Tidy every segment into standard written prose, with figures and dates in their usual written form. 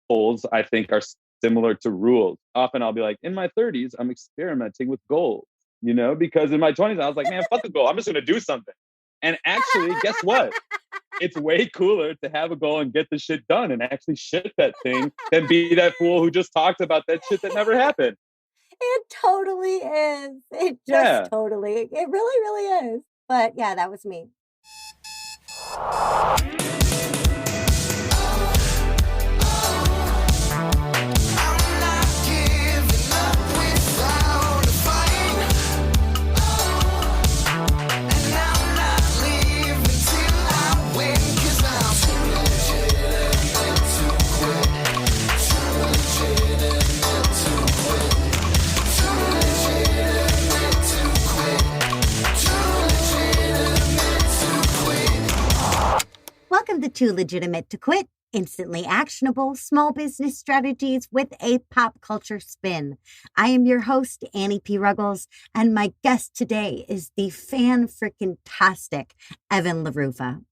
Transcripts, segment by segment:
goals, I think, are similar to rules. Often I'll be like, in my 30s, I'm experimenting with goals, because in my 20s, I was like, man, fuck a goal. I'm just going to do something. And actually, guess what? It's way cooler to have a goal and get the shit done and actually shit that thing than be that fool who just talked about that shit that never happened. It totally is. It just Yeah. totally, it really, really is. But yeah, that was me. Welcome to Too Legitimate to Quit, instantly actionable small business strategies with a pop culture spin. I am your host, Annie P. Ruggles, and my guest today is the fan-freaking-tastic Evan LaRuffa.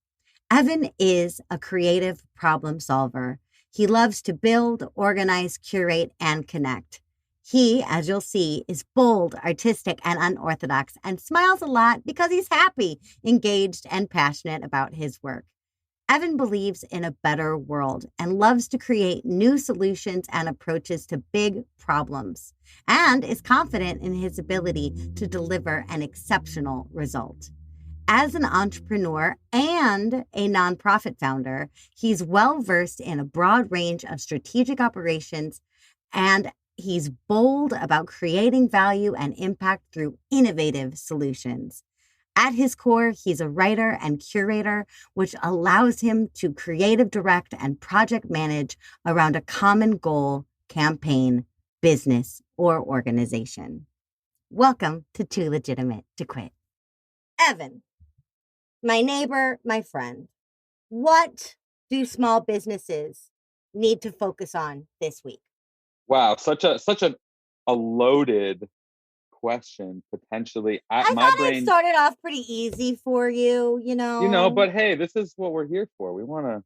Evan is a creative problem solver. He loves to build, organize, curate, and connect. He, as you'll see, is bold, artistic, and unorthodox, and smiles a lot because he's happy, engaged, and passionate about his work. Evan believes in a better world and loves to create new solutions and approaches to big problems, and is confident in his ability to deliver an exceptional result. As an entrepreneur and a nonprofit founder, he's well-versed in a broad range of strategic operations, and he's bold about creating value and impact through innovative solutions. At his core, he's a writer and curator, which allows him to creative direct and project manage around a common goal, campaign, business, or organization. Welcome to Too Legitimate to Quit. Evan, my neighbor, my friend, what do small businesses need to focus on this week? Wow, such a loaded question, potentially. I thought it started off pretty easy for you, But hey, this is what we're here for. We wanna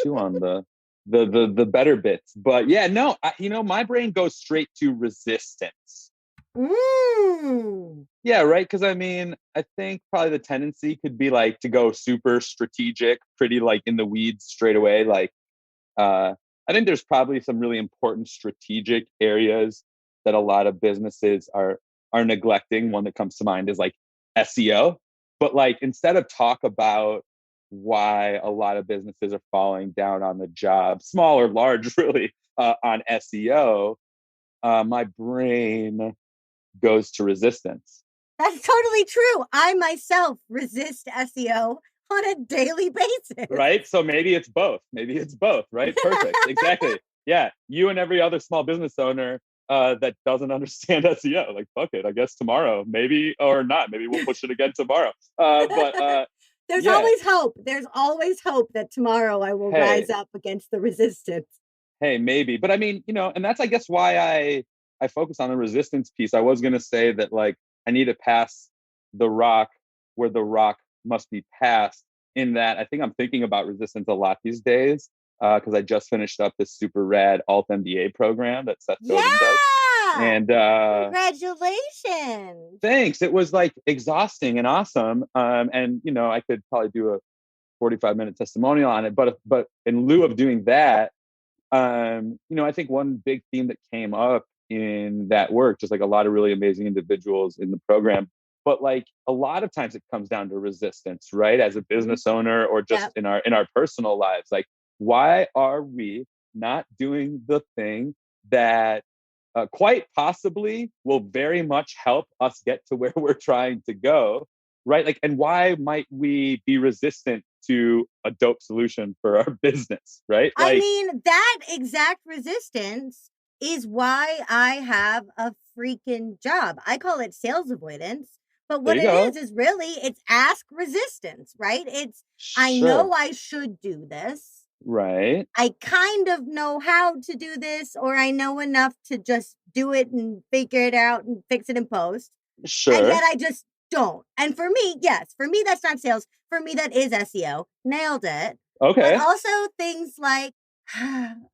chew on the better bits. But yeah, no, my brain goes straight to resistance. Yeah, right. Because I think probably the tendency could be like to go super strategic, pretty like in the weeds straight away. Like, I think there's probably some really important strategic areas that a lot of businesses are neglecting. One that comes to mind is like SEO. But like, instead of talk about why a lot of businesses are falling down on the job, small or large, really, on SEO, my brain goes to resistance. That's totally true. I myself resist SEO on a daily basis. Right? So maybe it's both. Right? Perfect. Exactly. Yeah. You and every other small business owner that doesn't understand SEO. Like, fuck it. I guess tomorrow, maybe, or not. Maybe we'll push it again tomorrow. But there's always hope. There's always hope that tomorrow I will rise up against the resistance. Hey, maybe. But and that's, I guess, why I focus on the resistance piece. I was going to say that, like, I need to pass the rock where the rock must be passed, in that I think I'm thinking about resistance a lot these days. Because I just finished up this super rad alt MBA program that Seth Godin does. And congratulations. Thanks. It was like exhausting and awesome. And I could probably do a 45-minute testimonial on it. But in lieu of doing that, I think one big theme that came up in that work, just like a lot of really amazing individuals in the program, but like a lot of times it comes down to resistance, right? As a business owner, or just in our personal lives, like, why are we not doing the thing that quite possibly will very much help us get to where we're trying to go, right? Like, and why might we be resistant to a dope solution for our business, right? Like, that exact resistance is why I have a freaking job. I call it sales avoidance. But what it is really, it's ask resistance, right? It's, I know I should do this. Right. I kind of know how to do this, or I know enough to just do it and figure it out and fix it in post. Sure. And yet I just don't. And for me, that's not sales. For me, that is SEO. Nailed it. Okay. But also things like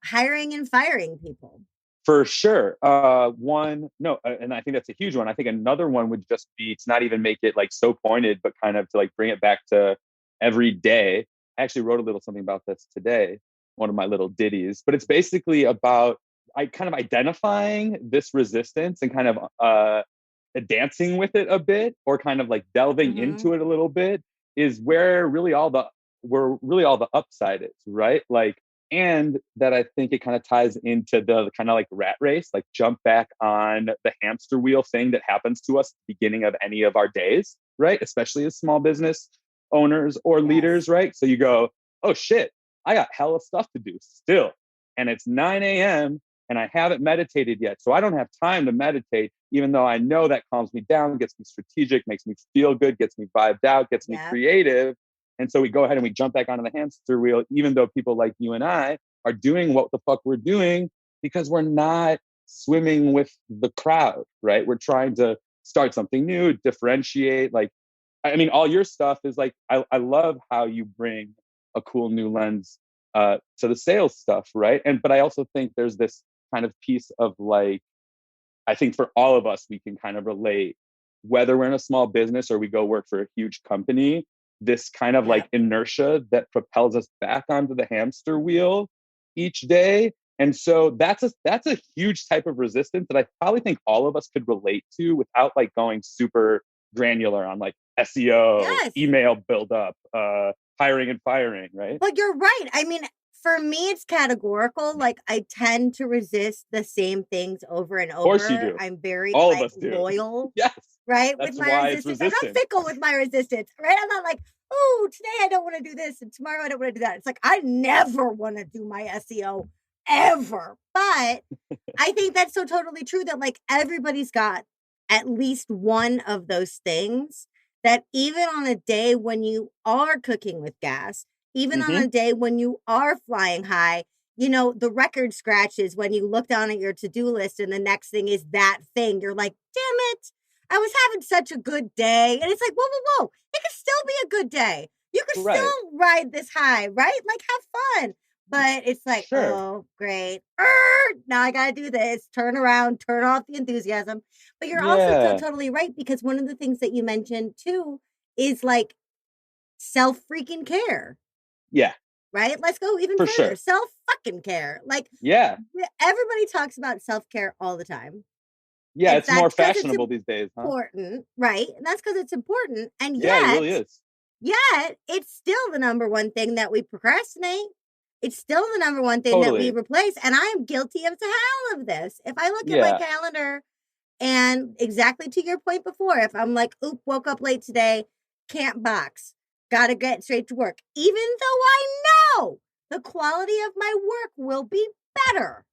Hiring and firing people. For sure. One, no, and I think that's a huge one. I think another one would just be to not even make it like so pointed, but kind of to like bring it back to every day. I actually wrote a little something about this today, one of my little ditties, but it's basically about I kind of identifying this resistance and kind of dancing with it a bit, or kind of like delving Mm-hmm. into it a little bit, is where really all the upside is, right? Like, and that I think it kind of ties into the kind of like rat race, like jump back on the hamster wheel thing that happens to us at the beginning of any of our days, right? Especially as small business owners or leaders, Yes. right? So you go, oh shit, I got hella stuff to do still. And it's 9 a.m. and I haven't meditated yet. So I don't have time to meditate, even though I know that calms me down, gets me strategic, makes me feel good, gets me vibed out, gets me Yep. creative. And so we go ahead and we jump back onto the hamster wheel, even though people like you and I are doing what the fuck we're doing, because we're not swimming with the crowd, right? We're trying to start something new, differentiate. Like, I mean, all your stuff is like, I love how you bring a cool new lens to the sales stuff, right? But I also think there's this kind of piece of like, I think for all of us, we can kind of relate, whether we're in a small business or we go work for a huge company, this kind of like Yep. inertia that propels us back onto the hamster wheel each day. And so that's a huge type of resistance that I probably think all of us could relate to without like going super granular on like SEO, Yes. email buildup, hiring and firing, right? But you're right. I mean, for me, it's categorical. Like, I tend to resist the same things over and Of course you over. do. I'm very All of like us do. loyal, Yes. right? With That's my why it's resistance. I'm not resistance. fickle with my resistance, right? I'm not like, oh, today I don't want to do this and tomorrow I don't want to do that. It's like, I never want to do my SEO ever. But I think that's so totally true that like everybody's got at least one of those things that even on a day when you are cooking with gas, even on Mm-hmm. a day when you are flying high, the record scratches when you look down at your to-do list and the next thing is that thing. You're like, damn it, I was having such a good day. And it's like, whoa, whoa, whoa. It could still be a good day. You could Right. still ride this high, right? Like have fun. But it's like, Sure. oh, great. Now I got to do this. Turn around, turn off the enthusiasm. But you're also so Yeah. totally right, because one of the things that you mentioned too is like self freaking care, Yeah. right? Let's go even For further. sure. Self fucking care. Like Yeah. everybody talks about self care all the time. Yeah. And It's more that's because it's fashionable these days, huh? important, right? And that's because it's important. And Yeah, it really yet, is. it's still the number one thing that we procrastinate. It's still the number one thing that we Totally. replace. And I am guilty of the hell of this. If I look at my Yeah. calendar and exactly to your point before, if I'm like, oop, woke up late today, can't box, gotta get straight to work, even though I know the quality of my work will be better,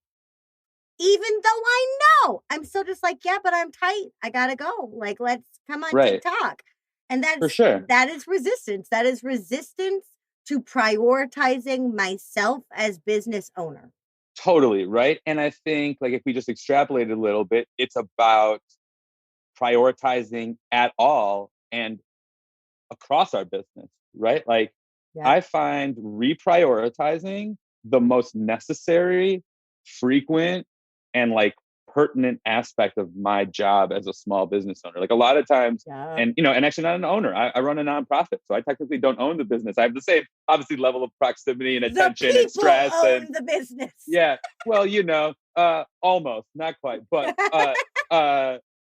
even though I know, I'm still just like, yeah, but I'm tight. I gotta go. Like, let's come on Right. TikTok. And For sure. that is resistance. That is resistance to prioritizing myself as business owner. Totally. Right. And I think like if we just extrapolate a little bit, it's about prioritizing at all and across our business, right? Like Yeah. I find reprioritizing the most necessary, frequent, and like pertinent aspect of my job as a small business owner. Like a lot of times, Yeah. and and actually not an owner. I run a nonprofit, so I technically don't own the business. I have the same, obviously, level of proximity and The attention and people stress and own the business. yeah. Well, almost, not quite, but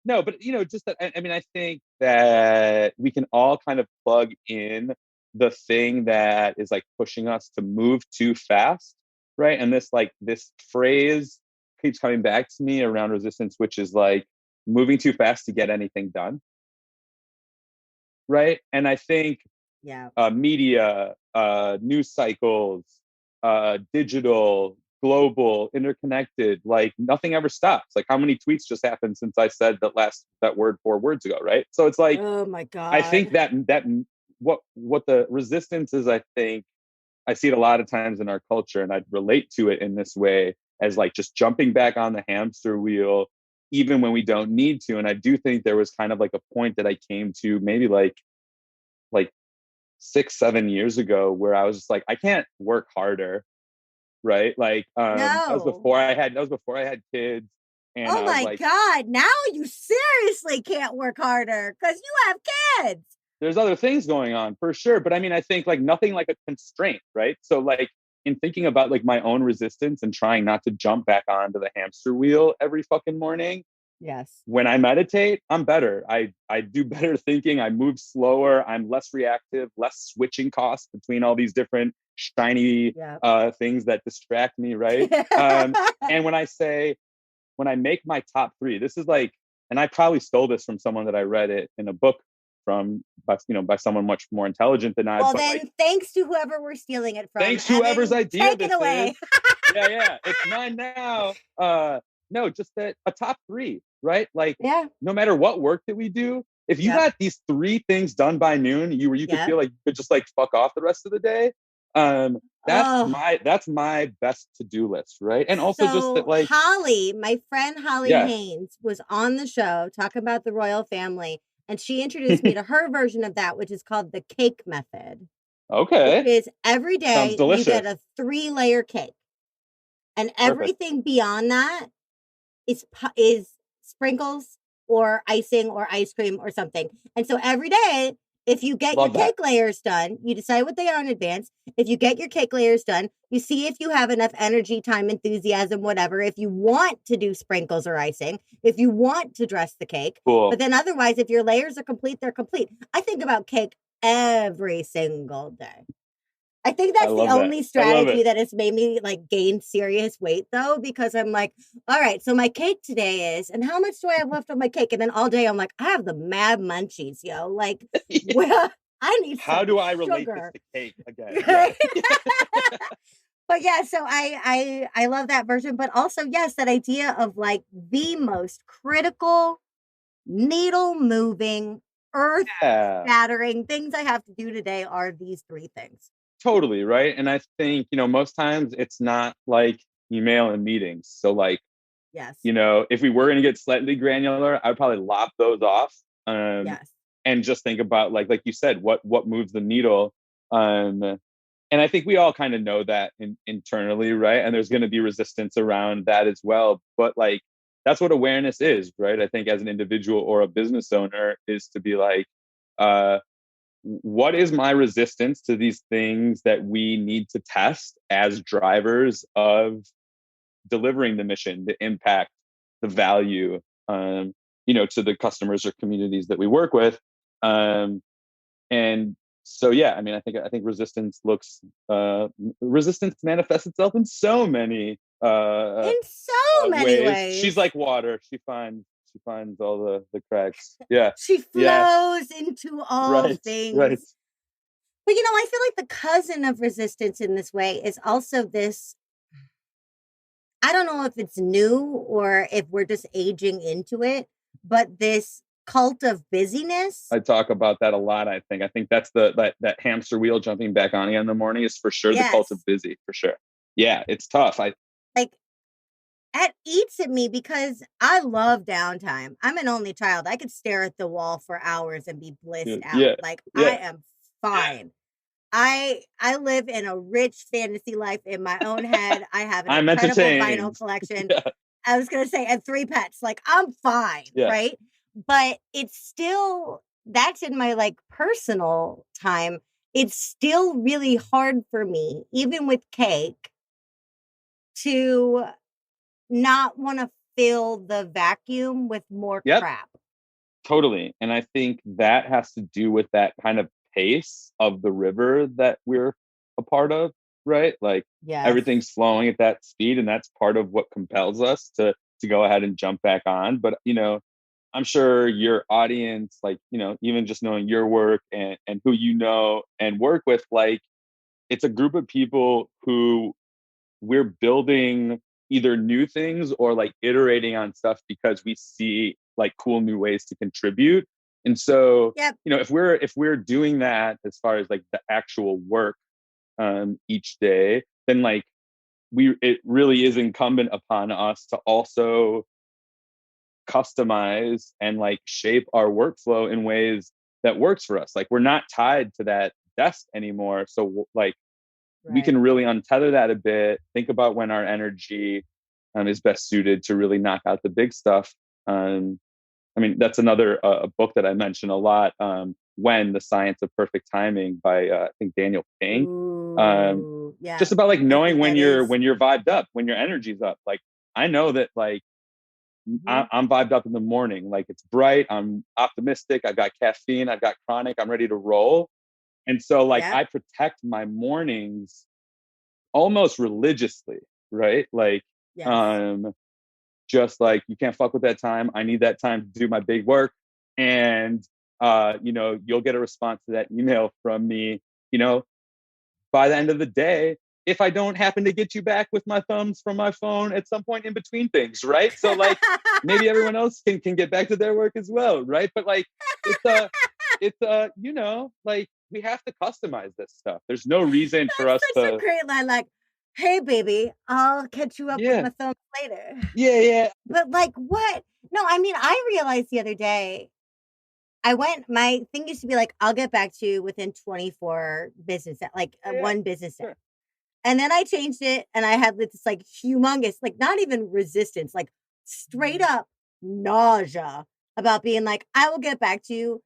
no, but just that. I mean, I think that we can all kind of plug in the thing that is like pushing us to move too fast, right? And this phrase keeps coming back to me around resistance, which is like moving too fast to get anything done, right? And I think Yeah. media, news cycles, digital, global, interconnected. Like nothing ever stops. Like how many tweets just happened since I said that word 4 words ago, right? So it's like Oh my I think God. that what the resistance is. I think I see it a lot of times in our culture, and I relate to it in this way as like just jumping back on the hamster wheel even when we don't need to. And I do think there was kind of like a point that I came to maybe like 6, 7 years ago where I was just like, I can't work harder right? Like No. that was before I had kids. And Oh I was my like, God. Now you seriously can't work harder because you have kids. there's other things going on for sure. But I mean, I think like nothing like a constraint, right? So like in thinking about like my own resistance and trying not to jump back onto the hamster wheel every fucking morning, Yes. when I meditate, I'm better. I do better thinking. I move slower. I'm less reactive, less switching costs between all these different shiny Yeah. things that distract me, right? And when I make my top three, this is like, and I probably stole this from someone that I read it in a book by someone much more intelligent than I. Well, But then like, thanks to whoever we're stealing it from. thanks whoever's Evan, idea take it this is. away. Yeah, it's mine now. No, just that a top three, right? Like Yeah. no matter what work that we do, if you Yep. got these three things done by noon, you could Yep. feel like you could just like fuck off the rest of the day. Um, Oh, that's my best to-do list, right? And also just that so like, Holly, my friend Holly yeah, Haynes, was on the show talking about the royal family, and she introduced me to her version of that, which is called the cake method, which okay, is every sounds day you get delicious. a 3-layer cake, and Perfect. everything beyond that is sprinkles or icing or ice cream or something. And so every day, if you get your Love that. cake layers done, you decide what they are in advance. If you get your cake layers done, you see if you have enough energy, time, enthusiasm, whatever. If you want to do sprinkles or icing, if you want to dress the cake. But Cool. then otherwise, if your layers are complete, they're complete. I think about cake every single day. I think I that's the love that. only I love strategy it. that has made me like gain serious weight though, because I'm like, all right, so my cake today is, and how much do I have left on my cake? And then all day I'm like, I have the mad munchies, yo. Like, well, I need How some do I relate this sugar. to cake again? Yeah. But yeah, so I love that version, but also yes, that idea of like the most critical, needle moving, earth Yeah. shattering things I have to do today are these 3 things. Totally, right? And I think, most times it's not like email and meetings. So like, Yes. if we were going to get slightly granular, I'd probably lop those off. Yes. And just think about like you said, what moves the needle. Um, and I think we all kind of know that internally, right? And there's going to be resistance around that as well. But like, that's what awareness is, right? I think as an individual or a business owner is to be like, uh, what is my resistance to these things that we need to test as drivers of delivering the mission, the impact, the value, to the customers or communities that we work with. And so, yeah, I mean, I think resistance manifests itself in so many In so many ways. She's ways. like water. She finds all the cracks. Yeah. She Yeah. flows into all Right. Right. things. But I feel like the cousin of resistance in this way is also this. I don't know if it's new or if we're just aging into it, but this cult of busyness. I talk about that a lot. I think that's that hamster wheel jumping back on again in the morning is for sure the cult of Yes. busy, for sure. Yeah, it's tough. I Like, it eats at me because I love downtime. I'm an only child. I could stare at the wall for hours and be blissed out. yeah, Like, I yeah, am fine. I live in a rich fantasy life in my own head. I have an I'm incredible vinyl entertained. collection. Yeah, I was gonna say, and 3 pets. Like, I'm fine, yeah, right? But it's still, that's in my like personal time. It's still really hard for me, even with cake, to not want to fill the vacuum with more yep, crap. totally. And I think that has to do with that kind of pace of the river that we're a part of, right? Like Yes. everything's flowing at that speed, and that's part of what compels us to go ahead and jump back on. But I'm sure your audience, like, even just knowing your work and who you know and work with, like, it's a group of people who we're building either new things or like iterating on stuff because we see like cool new ways to contribute. And so, Yep. if we're doing that as far as like the actual work each day, then like it really is incumbent upon us to also customize and like shape our workflow in ways that works for us. Like we're not tied to that desk anymore. So like we Right. can really untether that a bit, think about when our energy is best suited to really knock out the big stuff. I mean, that's another a book that I mention a lot. When the Science of Perfect Timing by I think Daniel Pink. Ooh, yeah. Just about like I knowing think that is. when you're vibed up, when your energy's up. Like I know that like Mhm. I'm vibed up in the morning. Like it's bright. I'm optimistic. I've got caffeine. I've got chronic. I'm ready to roll. And so like Yep. I protect my mornings almost religiously, right? Like Yes. um just like you can't fuck with that time. I need that time to do my big work. And you know, you'll get a response to that email from me, you know, by the end of the day, if I don't happen to get you back with my thumbs from my phone at some point in between things, right? So like maybe everyone else can get back to their work as well, right? But like it's you know, like we have to customize this stuff. There's no reason for That's us such a to great line. Like, hey, baby, I'll catch you up with yeah, my thumb later. yeah. But like, what? No, I mean, I realized the other day, my thing used to be like, I'll get back to you within 24 business, like Yeah, one business day. sure. And then I changed it and I had this like humongous, like not even resistance, like straight up nausea about being like, I will get back to you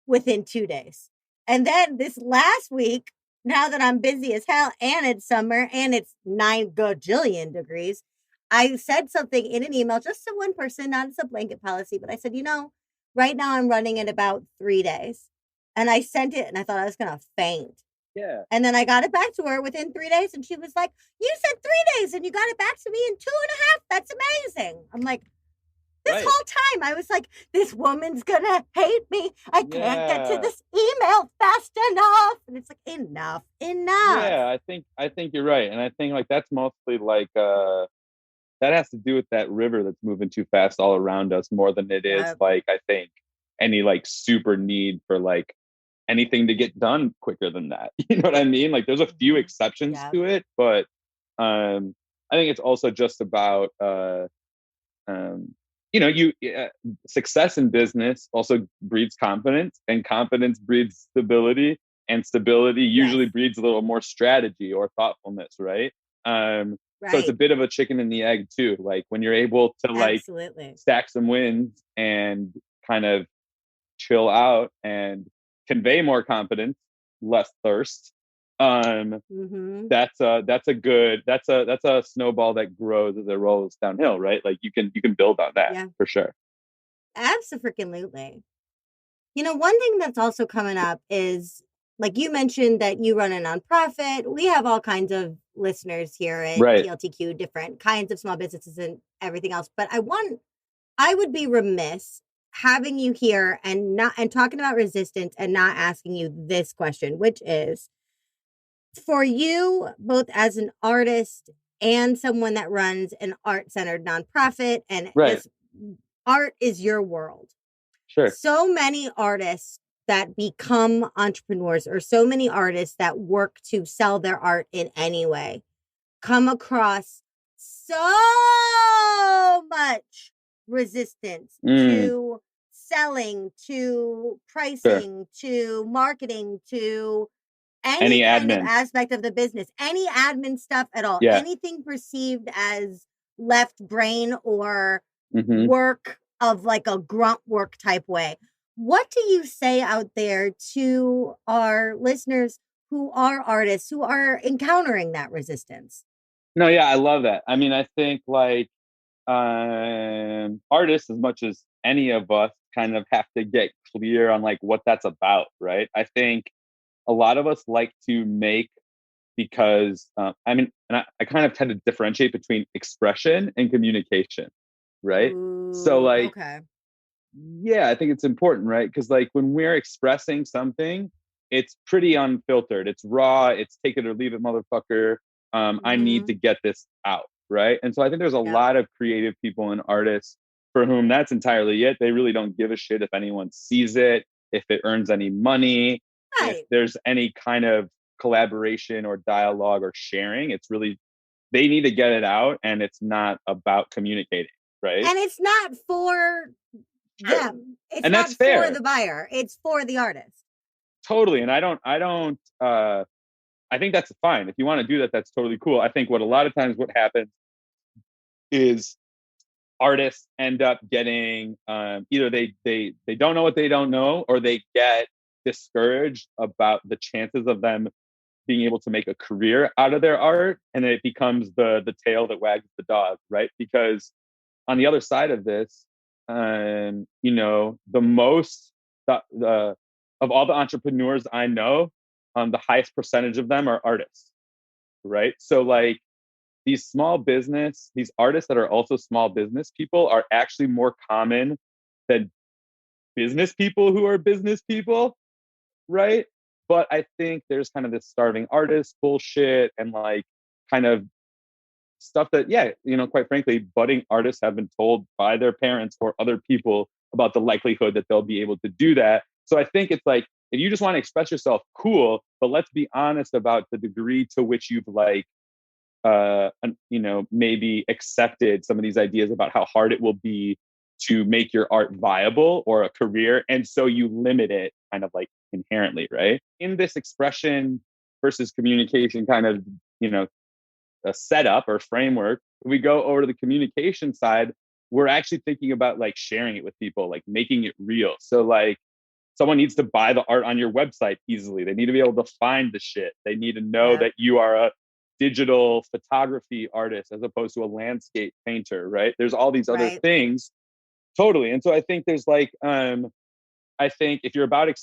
within 2 days. And then this last week, now that I'm busy as hell and it's summer and it's 9 gajillion degrees, I said something in an email just to one person, not as a blanket policy, but I said, right now I'm running at about 3 days. And I sent it and I thought I was going to faint. Yeah. And then I got it back to her within 3 days. And she was like, you said 3 days and you got it back to me in 2.5. That's amazing. I'm like, this Right. whole time I was like, this woman's gonna hate me. I can't get to Yeah. this email fast enough. And it's like, enough. Yeah, I think you're right. And I think like that's mostly like that has to do with that river that's moving too fast all around us more than it is Yep. like I think any like super need for like anything to get done quicker than that. You know what I mean? Like there's a few Mhm. exceptions Yep. to it, but I think it's also just about um you know, success in business also breeds confidence, and confidence breeds stability, and stability Yes. usually breeds a little more strategy or thoughtfulness, right? So it's a Right. bit of a chicken and the egg too. Like when you're able to like Absolutely. stack some wins and kind of chill out and convey more confidence, less thirst. Um, Mm-hmm. that's a snowball that grows as it rolls downhill, right? Like you can build on that Yeah. for sure. Absolutely. One thing that's also coming up is like you mentioned that you run a nonprofit. We have all kinds of listeners here at Right. TLTQ, different kinds of small businesses and everything else. But I would be remiss having you here and talking about resistance and not asking you this question, which is for you, both as an artist and someone that runs an art-centered nonprofit and Right. just art is your world. Sure. So many artists that become entrepreneurs or so many artists that work to sell their art in any way come across so much resistance Mm, to selling, to sure. pricing, to marketing, to any Any kind of admin. aspect of the business, any admin stuff at all, Yeah. anything perceived as left brain or Hmm. work of like a grunt work type way. What do you say out there to our listeners who are artists who are encountering that resistance? No, yeah, I love that. I mean, I think like artists, as much as any of us, kind of have to get clear on like what that's about, right? I think a lot of us like to make because I mean, and I kind of tend to differentiate between expression and communication, right? So Ooh, like okay. yeah, I think it's important, right? Because like when we're expressing something, it's pretty unfiltered. It's raw. It's take it or leave it, motherfucker. I need Mm-hmm. to get this out, right? And so I think there's a Yep. lot of creative people and artists for whom that's entirely it. They really don't give a shit if anyone sees it, if it earns any money, if Right. there's any kind of collaboration or dialogue or sharing. It's really they need to get it out, and it's not about communicating, right? And it's not for Sure, them. It's and that's not for fair. the buyer. It's for the artist. Totally. And I I think that's fine. If you want to do that, that's totally cool. I think what a lot of times what happens is artists end up getting either they don't know what they don't know, or they get discouraged about the chances of them being able to make a career out of their art, and then it becomes the tail that wags the dog, right? Because on the other side of this, the most the of all the entrepreneurs I know, the highest percentage of them are artists, right? So like these artists that are also small business people are actually more common than business people who are business people, right? But I think there's kind of this starving artist bullshit and like kind of stuff that, yeah, quite frankly, budding artists have been told by their parents or other people about the likelihood that they'll be able to do that. So I think it's like, if you just want to express yourself, cool, but let's be honest about the degree to which you've like, maybe accepted some of these ideas about how hard it will be to make your art viable or a career. And so you limit it kind of like inherently, right? In this expression versus communication kind of, a setup or framework, if we go over to the communication side, we're actually thinking about like sharing it with people, like making it real. So like someone needs to buy the art on your website easily. They need to be able to find the shit. They need to know that you are a digital photography artist as opposed to a landscape painter, right? There's all these other things. Totally. And so I think there's like, I think if you're about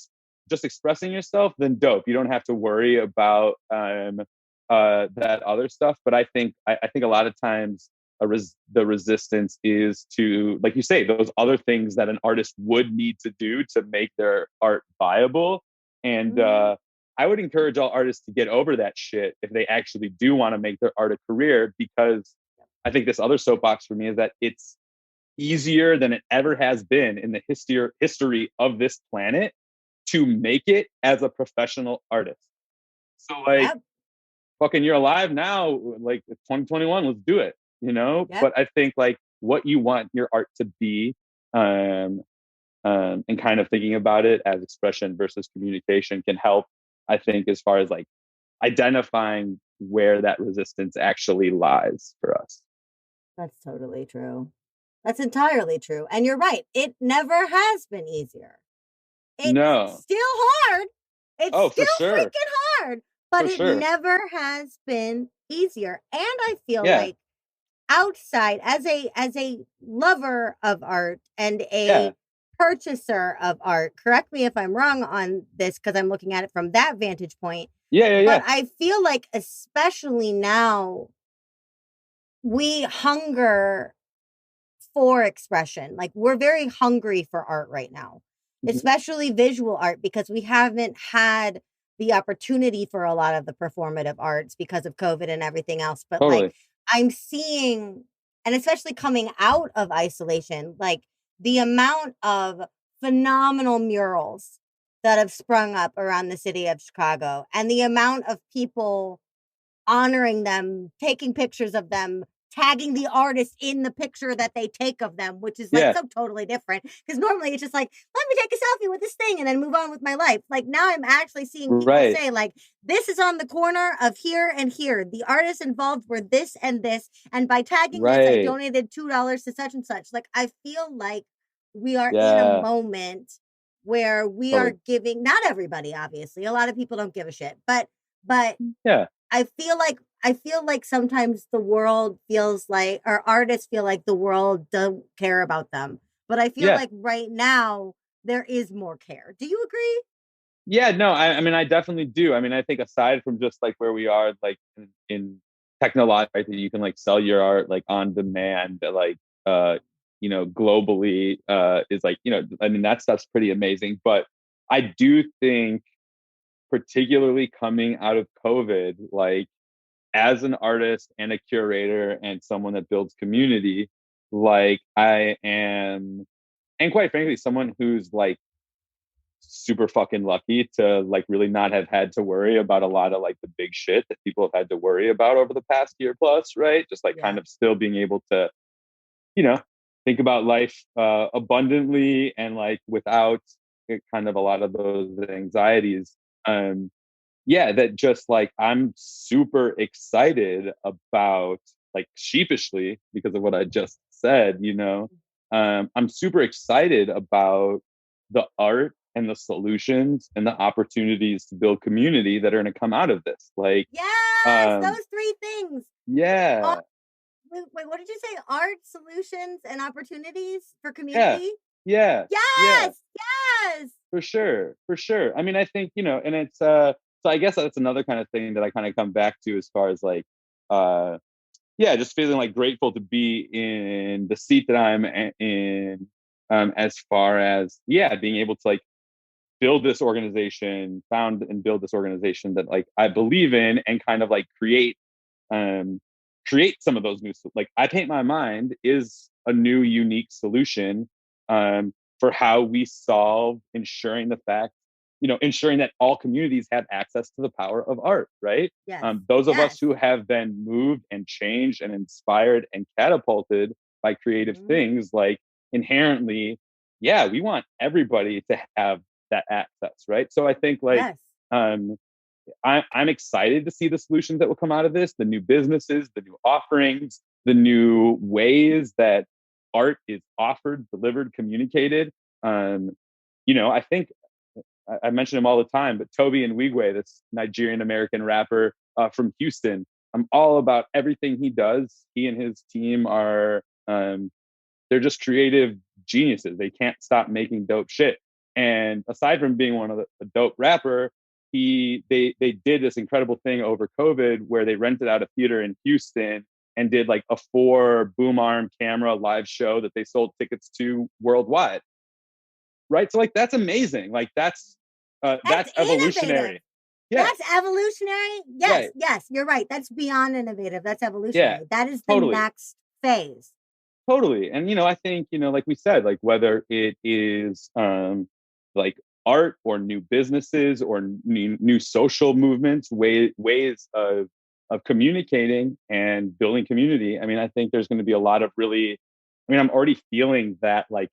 just expressing yourself, then dope. You don't have to worry about that other stuff. But I think a lot of times the resistance is to, like you say, those other things that an artist would need to do to make their art viable. And I would encourage all artists to get over that shit if they actually do want to make their art a career, because I think this other soapbox for me is that it's easier than it ever has been in the history of this planet to make it as a professional artist. So like, fucking, you're alive now, like it's 2021, let's do it, But I think like what you want your art to be, and kind of thinking about it as expression versus communication can help, I think, as far as like identifying where that resistance actually lies for us. That's totally true. That's entirely true. And you're right. It never has been easier. It's still hard. It's still freaking hard, but it never has been easier. And I feel like outside, as a lover of art and a purchaser of art, correct me if I'm wrong on this, because I'm looking at it from that vantage point. But I feel like especially now, we hunger for expression. Like we're very hungry for art right now, especially visual art, because we haven't had the opportunity for a lot of the performative arts because of COVID and everything else. But like I'm seeing, and especially coming out of isolation, like the amount of phenomenal murals that have sprung up around the city of Chicago, and the amount of people honoring them, taking pictures of them, tagging the artist in the picture that they take of them, which is like so totally different. Because normally it's just like, let me take a selfie with this thing and then move on with my life. Like now I'm actually seeing people say like, this is on the corner of here and here. The artists involved were this and this. And by tagging this, I donated $2 to such and such. Like, I feel like we are in a moment where we are giving, not everybody, obviously, a lot of people don't give a shit, but I feel like sometimes the world feels like, or artists feel like the world don't care about them. But I feel like right now there is more care. Do you agree? Yeah, no, I mean, I definitely do. I mean, I think aside from just like where we are, like in technology, right, that you can like sell your art like on demand, like, globally, is like, I mean, that stuff's pretty amazing. But I do think, particularly coming out of COVID, like as an artist and a curator and someone that builds community, like I am, and quite frankly, someone who's like super fucking lucky to like really not have had to worry about a lot of like the big shit that people have had to worry about over the past year plus, right? Just like kind of still being able to, think about life abundantly and like without kind of a lot of those anxieties. yeah, that just like I'm super excited about, like sheepishly because of what I just said, I'm super excited about the art and the solutions and the opportunities to build community that are going to come out of this. Like, Yes, um, those three things. yeah, Wait, what did you say? Art, solutions, and opportunities for yeah, community? yeah, yeah, Yes, yes. for sure, for sure. I mean, I think, and it's, so I guess that's another kind of thing that I kind of come back to as far as like, uh, yeah, just feeling like grateful to be in the seat that I'm in, as far as, yeah, being able to like build this organization, found and build this organization that like I believe in, and kind of like um, create some of those new, like I Paint My Mind is a new unique solution, for how we solve ensuring the fact, ensuring that all communities have access to the power of art, right? Yes, Those of us yes. who have been moved and changed and inspired and catapulted by creative Mhm. things, like inherently, yeah, we want everybody to have that access, right? So I think like, Yes. um, I'm excited to see the solutions that will come out of this, the new businesses, the new offerings, the new ways that art is offered, delivered, communicated. Um, I think I mention him all the time, but Toby and Wigwe, this Nigerian American rapper from Houston, I'm all about everything he does. He and his team are, they're just creative geniuses. They can't stop making dope shit. And aside from being one of a dope rapper, they did this incredible thing over COVID where they rented out a theater in Houston and did like a 4 boom arm camera live show that they sold tickets to worldwide. Right. So like that's amazing. Like That's that's innovative. evolutionary. Yeah. That's evolutionary. Yes, Right. yes, you're right. That's beyond innovative. That's Yeah. evolutionary. That is the Totally. next phase. Totally. And I think, like we said, like whether it is like art or new businesses or new social movements, ways of communicating and building community. I mean, I think there's going to be a lot of really, I mean, I'm already feeling that like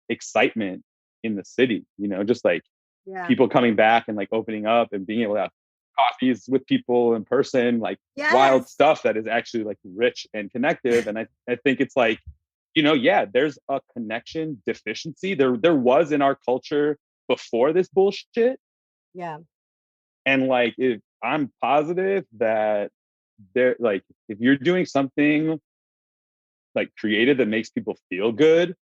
excitement in the city, just like Yeah. people coming back and like opening up and being able to have coffees with people in person, like wild Yes. stuff that is actually like rich and connective. And I think it's like, yeah, there's a connection deficiency. There was in our culture before this bullshit. Yeah. And like if I'm positive that there, like if you're doing something like creative that makes people feel good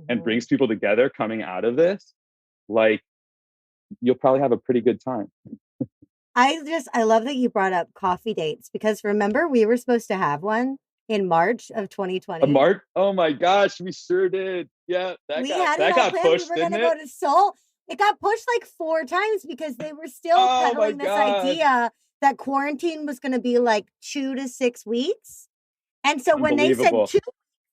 and Mhm. brings people together coming out of this, like you'll probably have a pretty good time. I love that you brought up coffee dates because remember we were supposed to have one in March of A 2020. Mart? Oh my gosh, we sure did. Yeah, that We got had it that all got planned. We pushed, were going didn't to go it? to Seoul. It got pushed like 4 times because they were still Oh my peddling this god. idea that quarantine was going to be like 2 to 6 weeks. And so when they said Unbelievable. 2,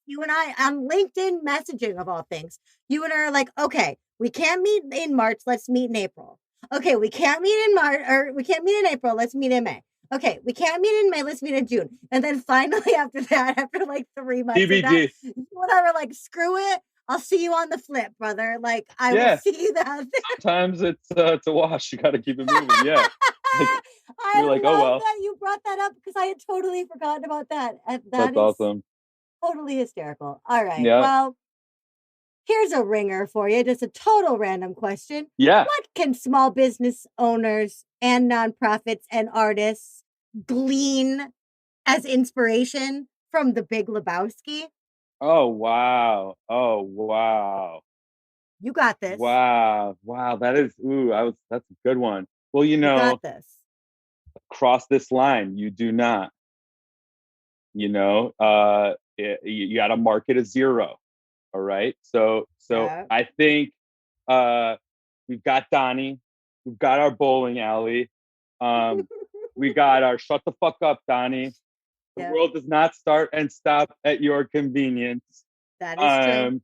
you and I on LinkedIn messaging of all things, you and I are like, okay, we can't meet in March. Let's meet in April. Okay, we can't meet in March or we can't meet in April. Let's meet in May. Okay, we can't meet in May. Let's meet in June. And then finally, after that, after like 3 months of that, TBD. you and I were like, screw it. I'll see you on the flip, brother. Like, I will Yeah. see you out there. Sometimes it's a wash. You got to keep it moving. Yeah. Like I you're like, oh love well, that you brought that up because I had totally forgotten about that. And that that's is awesome. totally hysterical. All right. Yeah. Well, here's a ringer for you. Just a total random question. Yeah. What can small business owners and nonprofits and artists glean as inspiration from the Big Lebowski? Oh wow. Oh wow. You got this. Wow. Wow. That is that's a good one. Well, You got this. cross this line. You do not. You got to mark it a 0. All right. So Yeah. I think uh we've got Donnie, we've got our bowling alley, um, we got our shut the fuck up, Donnie. The Yeah. world does not start and stop at your convenience. That is true. Um,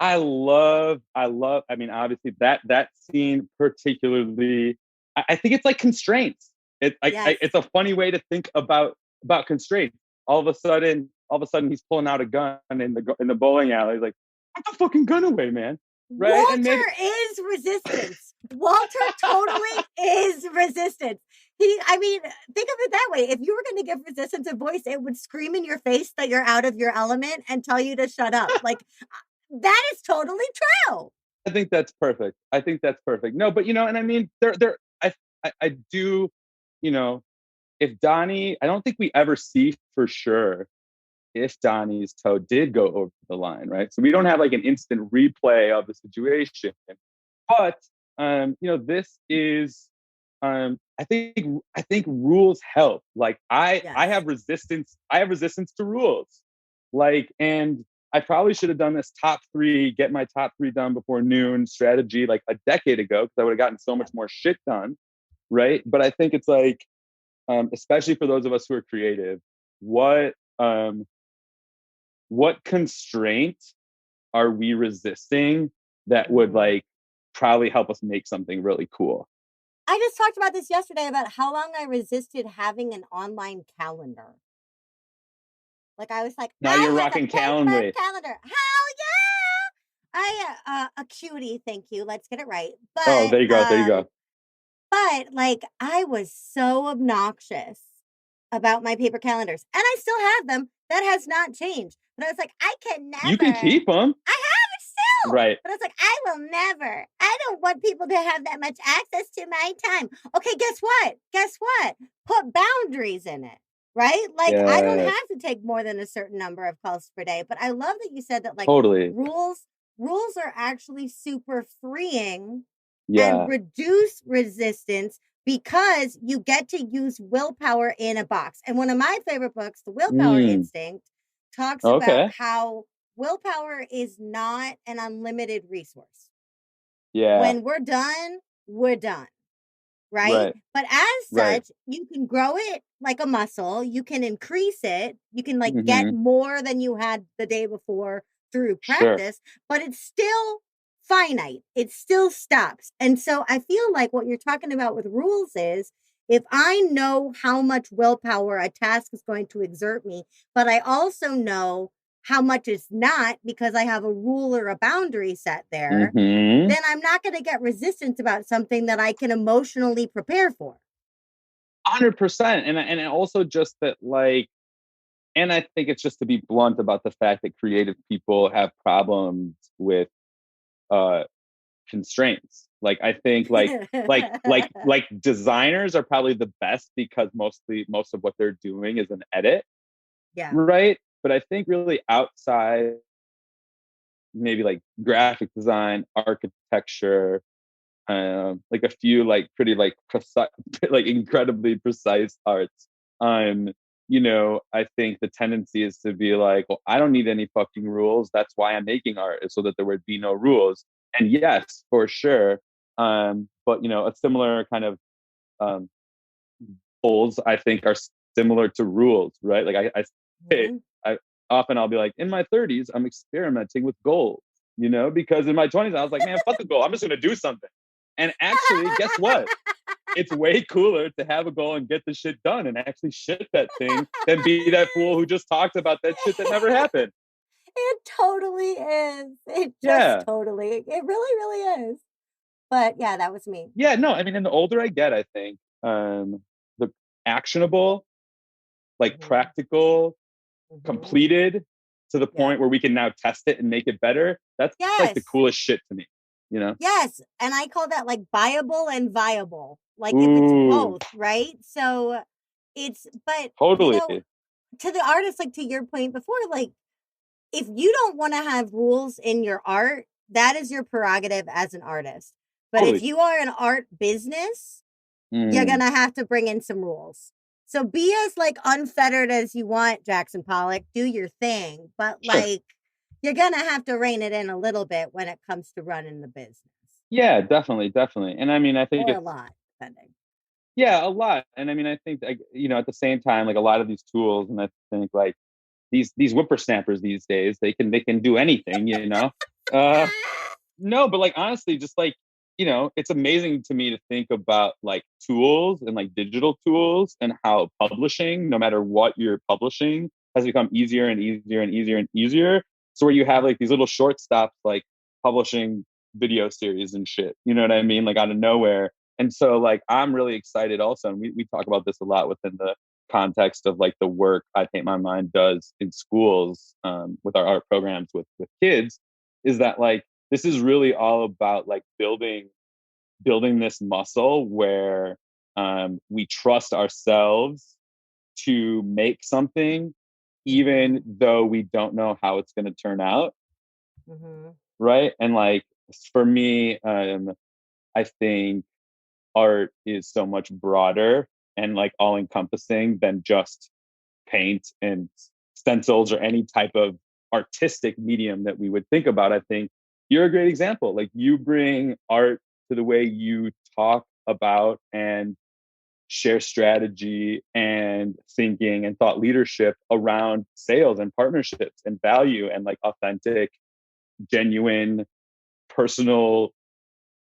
I love. I mean, obviously that scene particularly. I think it's like constraints. Yes. It's a funny way to think about constraints. All of a sudden, he's pulling out a gun in the bowling alley. He's like, put the fucking gun away, man. Right? And maybe Walter is resistance. Walter totally is resistance. I mean, think of it that way. If you were going to give resistance a voice, it would scream in your face that you're out of your element and tell you to shut up. Like, that is totally true. I think that's perfect. I think that's perfect. No, but and I mean, I do, you know, if Donnie, I don't think we ever see for sure if Donnie's toe did go over the line, right? So we don't have like an instant replay of the situation. But this is I think rules help. Like I Yes. have resistance to rules. Like, and I probably should have done this get my top three done before noon strategy like a decade ago, because I would have gotten so much more shit done. Right. But I think it's like, especially for those of us who are creative, what constraint are we resisting that would like probably help us make something really cool? I just talked about this yesterday about how long I resisted having an online calendar. Like I was like, Now you're I have a rocking paper Calendly. calendar. Hell yeah! A cutie, thank you. Let's get it right. Oh, there you go. There you go. But like I was so obnoxious about my paper calendars, and I still have them. That has not changed. But I was like, I can You can never. keep them. I have it still. Right. But I was like, I will never. I don't want people to have that much access to my time. Okay, guess what? Guess what? Put boundaries in it. Right? Like I don't Yeah. have to take more than a certain number of calls per day. But I love that you said that like Totally. rules are actually super freeing and Yeah. reduce resistance because you get to use willpower in a box. And one of my favorite books, The Willpower Instinct, talks about Okay. how willpower is not an unlimited resource. Yeah. When we're done, right? Right. But as Right. such, you can grow it like a muscle, you can increase it, you can like get Mm-hmm. more than you had the day before through Sure. practice, but it's still finite. It still stops. And so I feel like what you're talking about with rules is if I know how much willpower a task is going to exert me, but I also know how much it's not because I have a rule or a boundary set there, Mm-hmm. then I'm not going to get resistance about something that I can emotionally prepare for. 100%. And also just that, like, and I think it's just to be blunt about the fact that creative people have problems with uh constraints. Like I think like designers are probably the best because most of what they're doing is an edit, Yeah. right? But I think really outside, maybe like graphic design, architecture, like a few like pretty like precise, like incredibly precise arts. Um, I think the tendency is to be like, well, I don't need any fucking rules. That's why I'm making art, is so that there would be no rules. And yes, for sure. But a similar kind of um goals, I think, are similar to rules, right? Like I say, Mm-hmm. I often I'll be like, in my 30s, I'm experimenting with goals, because in my 20s, I was like, man, fuck a goal. I'm just gonna do something. And actually, guess what? It's way cooler to have a goal and get the shit done and actually shit that thing than be that fool who just talked about that shit that never happened. It totally is. It just Yeah. totally, it really, really is. But yeah, that was me. Yeah, no, I mean, and the older I get, I think the actionable, like Mm-hmm. practical, Mm-hmm. completed to the Yeah. point where we can now test it and make it better. That's like the Yes. coolest shit to me. Yes. And I call that like buyable and viable. Like if it's Ooh, both, right? So but totally. to the artist, like to your point before, like if you don't want to have rules in your art, that is your prerogative as an artist. But if Totally. you are an art business, you're Mm, going to have to bring in some rules. So be as like unfettered as you want, Jackson Pollock, do your thing, but sure. like you're going to have to rein it in a little bit when it comes to running the business. Yeah, definitely, definitely. And I mean, I think Or a it's lot, depending. yeah, a lot. And I mean, I think like, at the same time, like a lot of these tools, and I think like these whippersnappers these days, they can do anything. Uh no, but like honestly, just like, it's amazing to me to think about like tools and like digital tools and how publishing, no matter what you're publishing, has become easier and easier and easier and easier. So where you have like these little short stops like publishing video series and shit. You know what I mean? Like out of nowhere. And so like I'm really excited also. And we talk about this a lot within the context of like the work I Paint My Mind does in schools with our art programs with kids, is that like this is really all about like building this muscle where we trust ourselves to make something even though we don't know how it's going to turn out. Mm-hmm. Right. And like for me, I think art is so much broader and like all encompassing than just paint and stencils or any type of artistic medium that we would think about. I think you're a great example. Like you bring art to the way you talk about and share strategy and thinking and thought leadership around sales and partnerships and value and like authentic, genuine, personal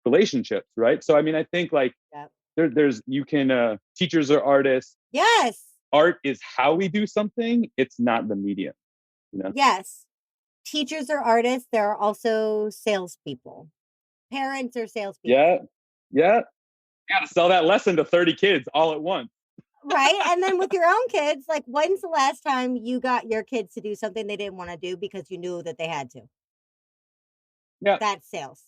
relationships, right? So I mean, I think like Yep. there's you can teachers are artists. Yes. Art is how we do something. It's not the medium, you know? Yes. Teachers are artists. There are also salespeople. Parents are salespeople. Yeah. Yeah. You gotta sell that lesson to 30 kids all at once. Right. And then with your own kids, like when's the last time you got your kids to do something they didn't want to do because you knew that they had to? Yeah. That's sales.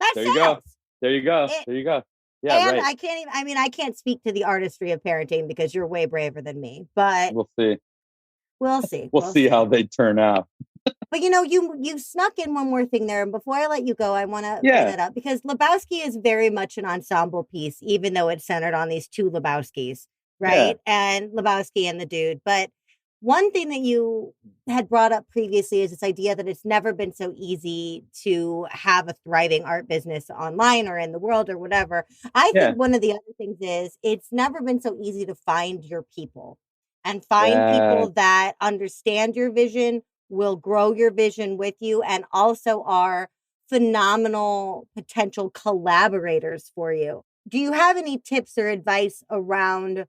That's There you sales. go. There you go. It, There you go. Yeah, and right. I can't even, I mean, I can't speak to the artistry of parenting because you're way braver than me, but We'll see. we'll see. We'll see how they turn out. But you know, you snuck in one more thing there. And before I let you go, I want to bring Yeah. that up because Lebowski is very much an ensemble piece, even though it's centered on these two Lebowskis, right? Yeah. And Lebowski and the dude. But one thing that you had brought up previously is this idea that it's never been so easy to have a thriving art business online or in the world or whatever. I Yeah. think one of the other things is it's never been so easy to find your people and find Yeah. people that understand your vision, will grow your vision with you, and also are phenomenal potential collaborators for you. Do you have any tips or advice around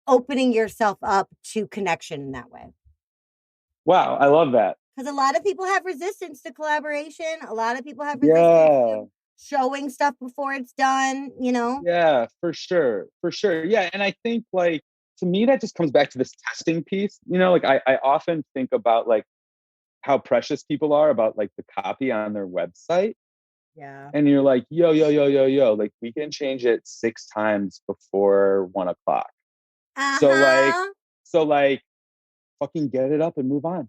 opening yourself up to connection in that way? Wow, I love that. Because a lot of people have resistance to collaboration. A lot of people have resistance Yeah. to showing stuff before it's done, you know? Yeah, for sure. For sure. Yeah. And I think like to me that just comes back to this testing piece. You know, like I often think about like how precious people are about like the copy on their website. Yeah. And you're like, yo, like we can change it 6 times before 1 o'clock. Uh-huh. So like fucking get it up and move on.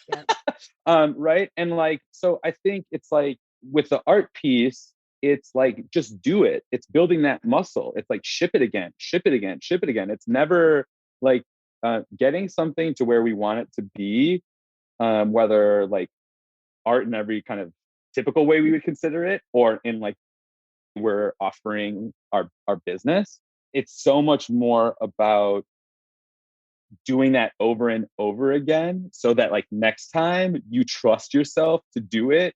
Yep. Right. And like, so I think it's like with the art piece, it's like just do it. It's building that muscle. It's like ship it again, ship it again, ship it again. It's never like getting something to where we want it to be, whether like art in every kind of typical way we would consider it, or in like we're offering our business. It's so much more about doing that over and over again so that like next time you trust yourself to do it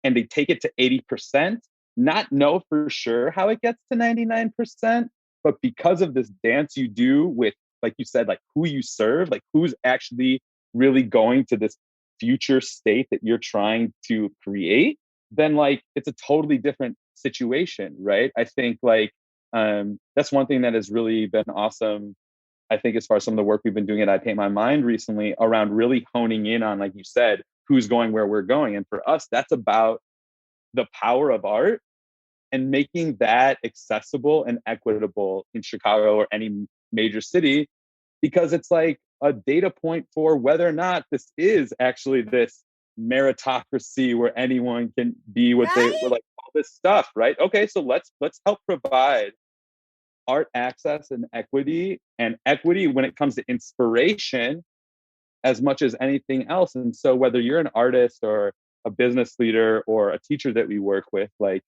and they take it to 80%, not know for sure how it gets to 99%, but because of this dance you do with, like you said, like who you serve, like who's actually really going to this future state that you're trying to create, then like it's a totally different situation, right? I think like that's one thing that has really been awesome. I think as far as some of the work we've been doing at I Paint My Mind recently around really honing in on, like you said, who's going where we're going. And for us, that's about the power of art and making that accessible and equitable in Chicago or any major city, because it's like a data point for whether or not this is actually this meritocracy where anyone can be what they were, like all this stuff, right? Okay, so let's help provide art access and equity when it comes to inspiration as much as anything else. And so whether you're an artist or a business leader or a teacher that we work with, like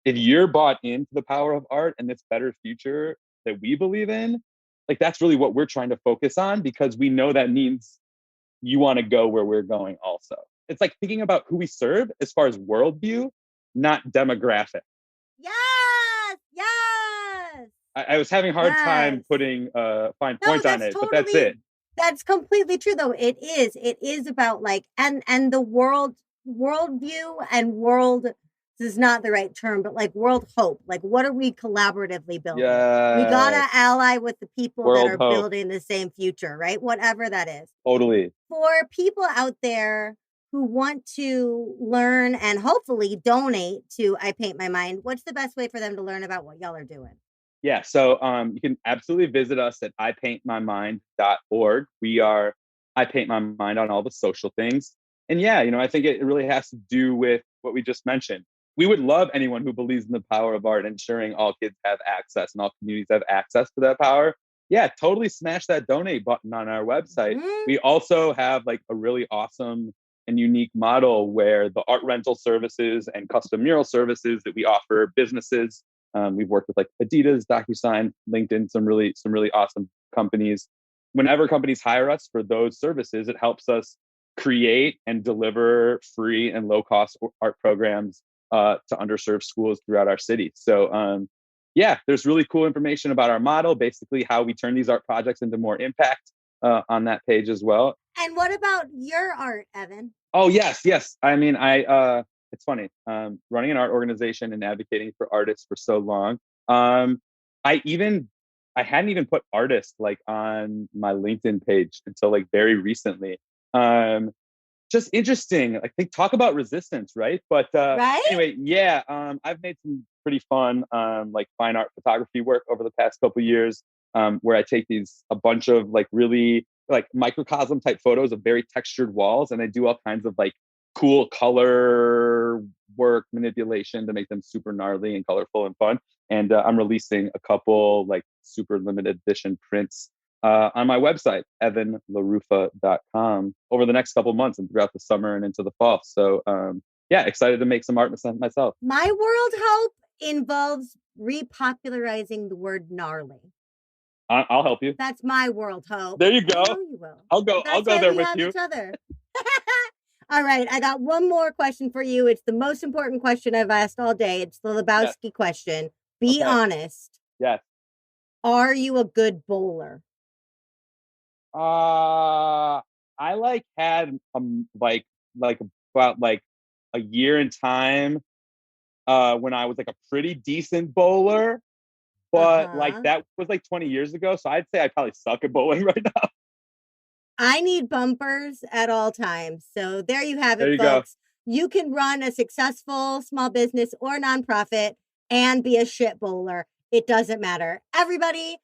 if you're bought into the power of art and this better future that we believe in, like that's really what we're trying to focus on, because we know that means you want to go where we're going also. It's like thinking about who we serve as far as worldview, not demographic. Yes. Yes. I was having a hard time putting a fine point on it, but that's it. That's completely true though. It is about like, and the worldview and world this is not the right term, but like world hope. Like, what are we collaboratively building? We got Yeah. to ally with the people that World are hope. building the same future, right? Whatever that is. Totally. For people out there who want to learn and hopefully donate to I Paint My Mind, what's the best way for them to learn about what y'all are doing? Yeah. So you can absolutely visit us at IPaintMyMind.org. We are I Paint My Mind on all the social things. And yeah, I think it really has to do with what we just mentioned. We would love anyone who believes in the power of art, ensuring all kids have access and all communities have access to that power. Yeah, totally smash that donate button on our website. Mm-hmm. We also have like a really awesome and unique model where the art rental services and custom mural services that we offer businesses. We've worked with like Adidas, DocuSign, LinkedIn, some really awesome companies. Whenever companies hire us for those services, it helps us create and deliver free and low cost art programs to underserved schools throughout our city. So yeah, there's really cool information about our model, basically how we turn these art projects into more impact on that page as well. And what about your art, Evan? Oh, yes. I mean, it's funny, running an art organization and advocating for artists for so long. I hadn't even put artists like on my LinkedIn page until like very recently. Just interesting. I think talk about resistance, right? But right? Anyway, yeah, I've made some pretty fun like fine art photography work over the past couple of years, where I take a bunch of like really like microcosm type photos of very textured walls, and I do all kinds of like cool color work manipulation to make them super gnarly and colorful and fun. And I'm releasing a couple like super limited edition prints on my website, evanlaruffa.com, over the next couple of months and throughout the summer and into the fall. So yeah, excited to make some art myself. My world hope involves repopularizing the word gnarly. I'll help you. That's my world hope. There you go. I know you will. I'll go there with you. Each other. All right, I got one more question for you. It's the most important question I've asked all day. It's the Lebowski question. Be honest. Yes. Are you a good bowler? I had like about like a year in time when I was like a pretty decent bowler, but like that was like 20 years ago. So I'd say I probably suck at bowling right now. I need bumpers at all times. So there you have it, folks. You can run a successful small business or nonprofit and be a shit bowler. It doesn't matter. Everybody,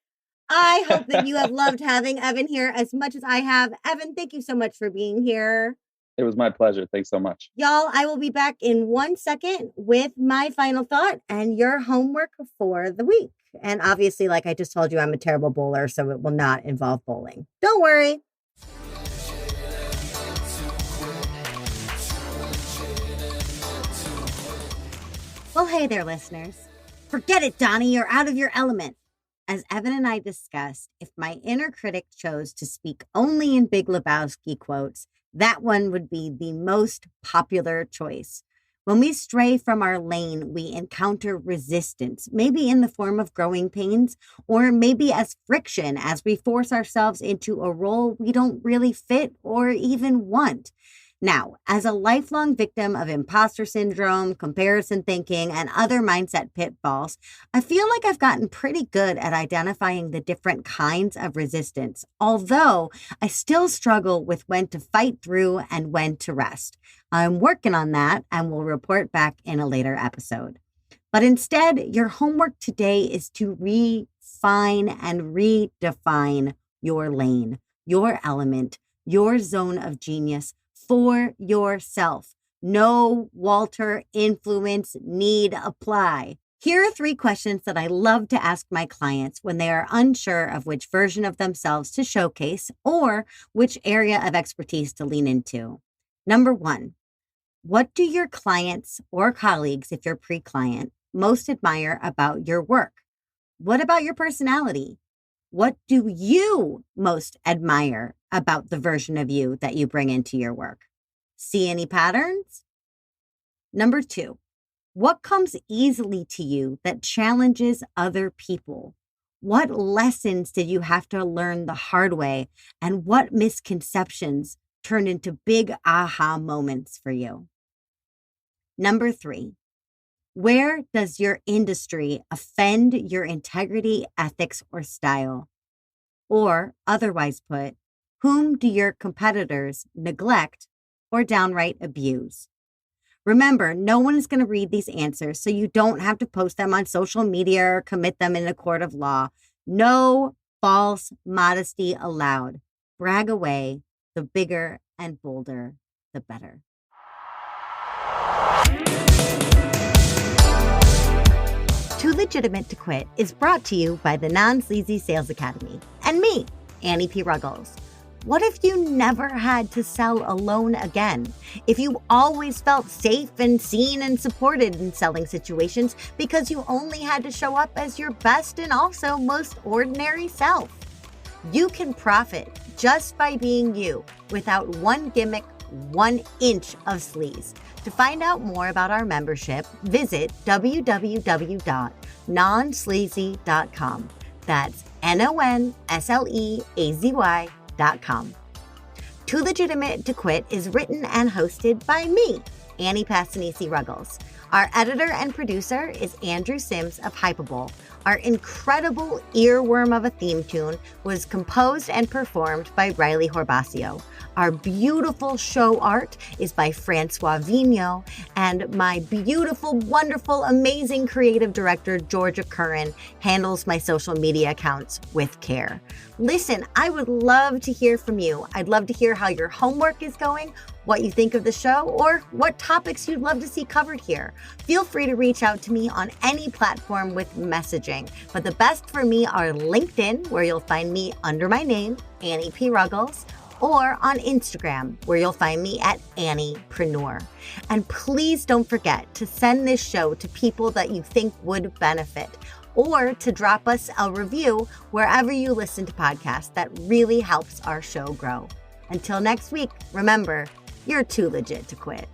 I hope that you have loved having Evan here as much as I have. Evan, thank you so much for being here. It was my pleasure. Thanks so much. Y'all, I will be back in 1 second with my final thought and your homework for the week. And obviously, like I just told you, I'm a terrible bowler, so it will not involve bowling. Don't worry. Well, hey there, listeners. Forget it, Donnie. You're out of your element. As Evan and I discussed, if my inner critic chose to speak only in Big Lebowski quotes, that one would be the most popular choice. When we stray from our lane, we encounter resistance, maybe in the form of growing pains, or maybe as friction as we force ourselves into a role we don't really fit or even want. Now, as a lifelong victim of imposter syndrome, comparison thinking, and other mindset pitfalls, I feel like I've gotten pretty good at identifying the different kinds of resistance, although I still struggle with when to fight through and when to rest. I'm working on that and will report back in a later episode. But instead, your homework today is to refine and redefine your lane, your element, your zone of genius, for yourself. No Walter influence need apply. Here are 3 questions that I love to ask my clients when they are unsure of which version of themselves to showcase or which area of expertise to lean into. Number 1, what do your clients or colleagues, if you're pre-client, most admire about your work? What about your personality? What do you most admire about the version of you that you bring into your work? See any patterns? Number 2, what comes easily to you that challenges other people? What lessons did you have to learn the hard way? And what misconceptions turned into big aha moments for you? Number 3, Where does your industry offend your integrity, ethics, or style? Or, otherwise put, whom do your competitors neglect or downright abuse? Remember, no one is going to read these answers, so you don't have to post them on social media or commit them in a court of law. No false modesty allowed. Brag away. The bigger and bolder, the better. Too Legitimate to Quit is brought to you by the Non-Sleazy Sales Academy and me, Annie P. Ruggles. What if you never had to sell alone again? If you always felt safe and seen and supported in selling situations because you only had to show up as your best and also most ordinary self? You can profit just by being you without one gimmick, 1 inch of sleaze. To find out more about our membership, visit www.nonsleazy.com. That's NONSLEAZY.com. Too Legitimate to Quit is written and hosted by me, Annie Passanisi Ruggles. Our editor and producer is Andrew Sims of Hypable. Our incredible earworm of a theme tune was composed and performed by Riley Horbasio. Our beautiful show art is by Francois Vigneault, and my beautiful, wonderful, amazing creative director, Georgia Curran, handles my social media accounts with care. Listen, I would love to hear from you. I'd love to hear how your homework is going, what you think of the show, or what topics you'd love to see covered here. Feel free to reach out to me on any platform with messaging, but the best for me are LinkedIn, where you'll find me under my name, Annie P. Ruggles, or on Instagram, where you'll find me at Anniepreneur. And please don't forget to send this show to people that you think would benefit, or to drop us a review wherever you listen to podcasts. That really helps our show grow. Until next week, remember, you're too legit to quit.